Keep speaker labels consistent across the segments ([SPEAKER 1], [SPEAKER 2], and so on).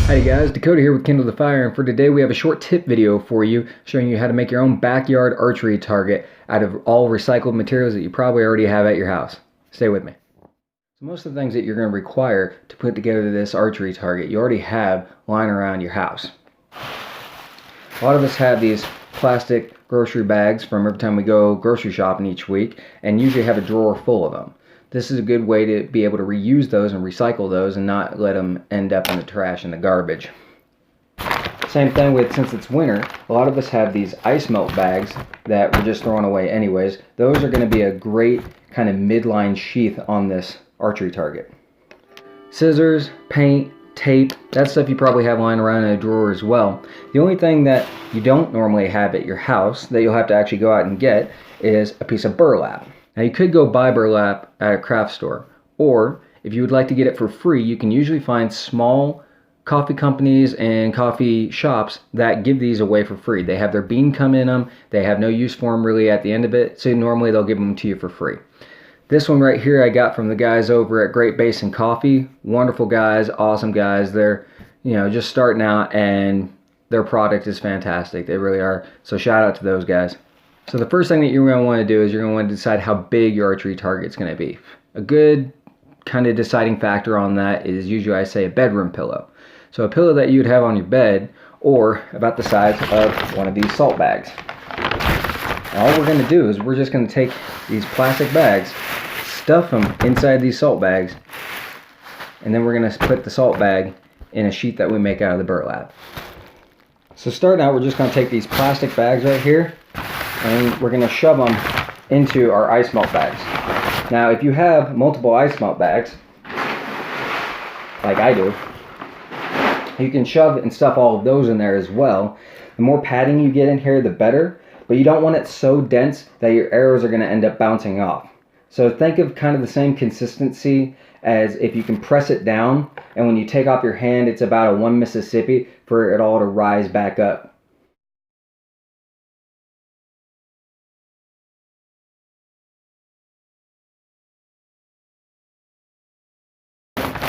[SPEAKER 1] Hey guys, Dakota here with Kindle the Fire, and for today we have a short tip video for you showing you how to make your own backyard archery target out of all recycled materials that you probably already have at your house. Stay with me. So most of the things that you're going to require to put together this archery target you already have lying around your house. A lot of us have these plastic grocery bags from every time we go grocery shopping each week, and usually have a drawer full of them. This is a good way to be able to reuse those and recycle those and not let them end up in the trash and the garbage. Same thing with, since it's winter, a lot of us have these ice melt bags that we're just throwing away anyways. Those are going to be a great kind of midline sheath on this archery target. Scissors, paint, tape, that stuff you probably have lying around in a drawer as well. The only thing that you don't normally have at your house that you'll have to actually go out and get is a piece of burlap. Now you could go buy burlap at a craft store, or if you would like to get it for free, you can usually find small coffee companies and coffee shops that give these away for free. They have their bean come in them, they have no use for them really at the end of it, so normally they'll give them to you for free. This one right here I got from the guys over at Great Basin Coffee. Wonderful guys, awesome guys. They're, just starting out, and their product is fantastic. They really are. So shout out to those guys. So the first thing that you're going to want to do is you're going to want to decide how big your archery target is going to be. A good kind of deciding factor on that is usually, I say, a bedroom pillow. So a pillow that you'd have on your bed, or about the size of one of these salt bags. And all we're going to do is we're just going to take these plastic bags, stuff them inside these salt bags, and then we're going to put the salt bag in a sheet that we make out of the burlap. So starting out, we're just going to take these plastic bags right here, and we're going to shove them into our ice melt bags. Now if you have multiple ice melt bags, like I do, you can shove and stuff all of those in there as well. The more padding you get in here, the better, but you don't want it so dense that your arrows are going to end up bouncing off. So think of kind of the same consistency as if you can press it down, and when you take off your hand, it's about a 1 Mississippi for it all to rise back up.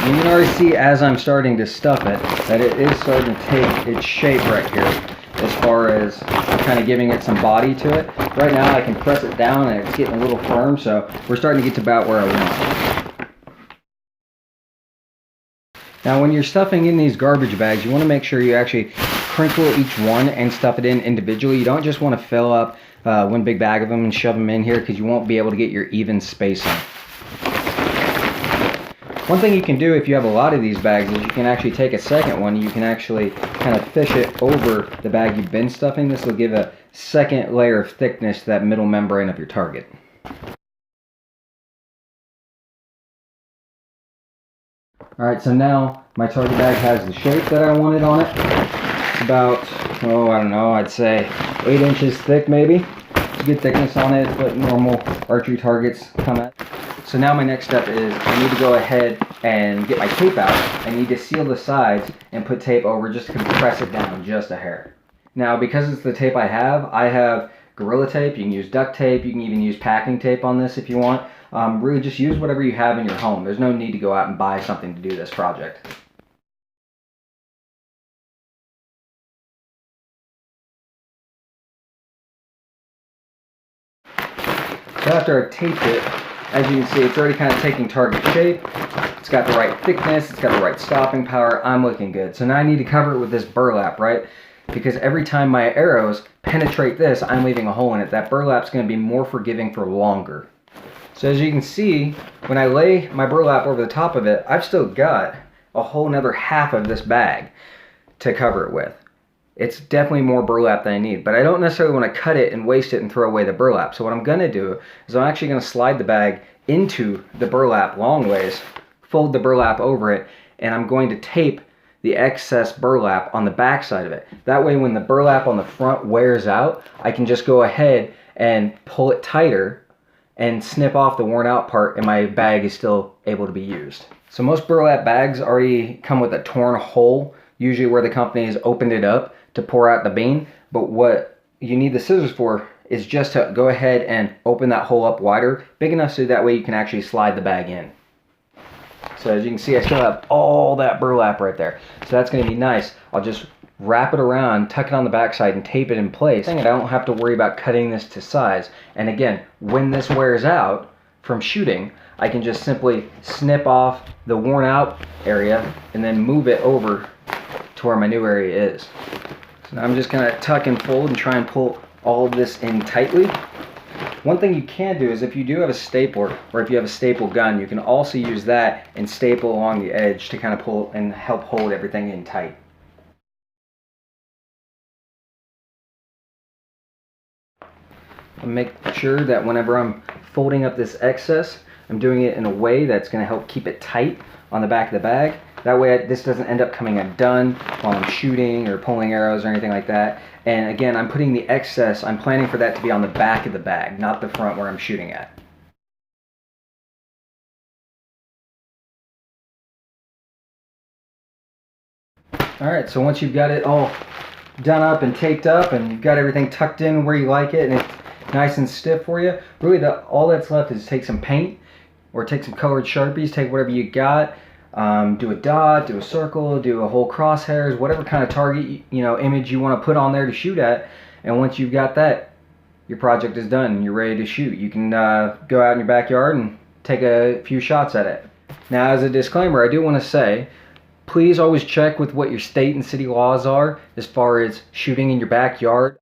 [SPEAKER 1] You can already see as I'm starting to stuff it that it is starting to take its shape right here, as far as kind of giving it some body to it. Right now I can press it down and it's getting a little firm, so we're starting to get to about where I want. Now when you're stuffing in these garbage bags, you want to make sure you actually crinkle each one and stuff it in individually. You don't just want to fill up one big bag of them and shove them in here, because you won't be able to get your even spacing. One thing you can do if you have a lot of these bags is you can actually take a second one. You can actually kind of fish it over the bag you've been stuffing. This will give a second layer of thickness to that middle membrane of your target. Alright, so now my target bag has the shape that I wanted on it. It's about, I don't know, I'd say 8 inches thick maybe. It's a good thickness on it. It's what normal archery targets come at. So now my next step is I need to go ahead and get my tape out. I need to seal the sides and put tape over just to compress it down just a hair. Now because it's the tape I have Gorilla Tape. You can use duct tape, you can even use packing tape on this if you want. Really just use whatever you have in your home. There's no need to go out and buy something to do this project. So after I've taped it, as you can see, it's already kind of taking target shape. It's got the right thickness, it's got the right stopping power. I'm looking good. So now I need to cover it with this burlap, right? Because every time my arrows penetrate this, I'm leaving a hole in it. That burlap's going to be more forgiving for longer. So as you can see, when I lay my burlap over the top of it, I've still got a whole nother half of this bag to cover it with. It's definitely more burlap than I need, but I don't necessarily want to cut it and waste it and throw away the burlap. So what I'm going to do is I'm actually going to slide the bag into the burlap long ways, fold the burlap over it, and I'm going to tape the excess burlap on the back side of it. That way when the burlap on the front wears out, I can just go ahead and pull it tighter and snip off the worn out part, and my bag is still able to be used. So most burlap bags already come with a torn hole, usually where the company has opened it up to pour out the bean, but what you need the scissors for is just to go ahead and open that hole up wider, big enough so that way you can actually slide the bag in. So as you can see, I still have all that burlap right there. So that's going to be nice. I'll just wrap it around, tuck it on the backside, and tape it in place. And I don't have to worry about cutting this to size. And again, when this wears out from shooting, I can just simply snip off the worn out area and then move it over to where my new area is. So now I'm just going to tuck and fold and try and pull all of this in tightly. One thing you can do is if you do have a stapler, or if you have a staple gun, you can also use that and staple along the edge to kind of pull and help hold everything in tight. And make sure that whenever I'm folding up this excess, I'm doing it in a way that's going to help keep it tight on the back of the bag. That way this doesn't end up coming undone while I'm shooting or pulling arrows or anything like that. And again, I'm putting the excess, I'm planning for that to be on the back of the bag, not the front where I'm shooting at. Alright, so once you've got it all done up and taped up and you've got everything tucked in where you like it and it's nice and stiff for you, really all that's left is take some paint or take some colored Sharpies, take whatever you got, do a dot, do a circle, do a whole crosshairs, whatever kind of target, image you want to put on there to shoot at. And once you've got that, your project is done and you're ready to shoot. You can go out in your backyard and take a few shots at it. Now, as a disclaimer, I do want to say, please always check with what your state and city laws are as far as shooting in your backyard.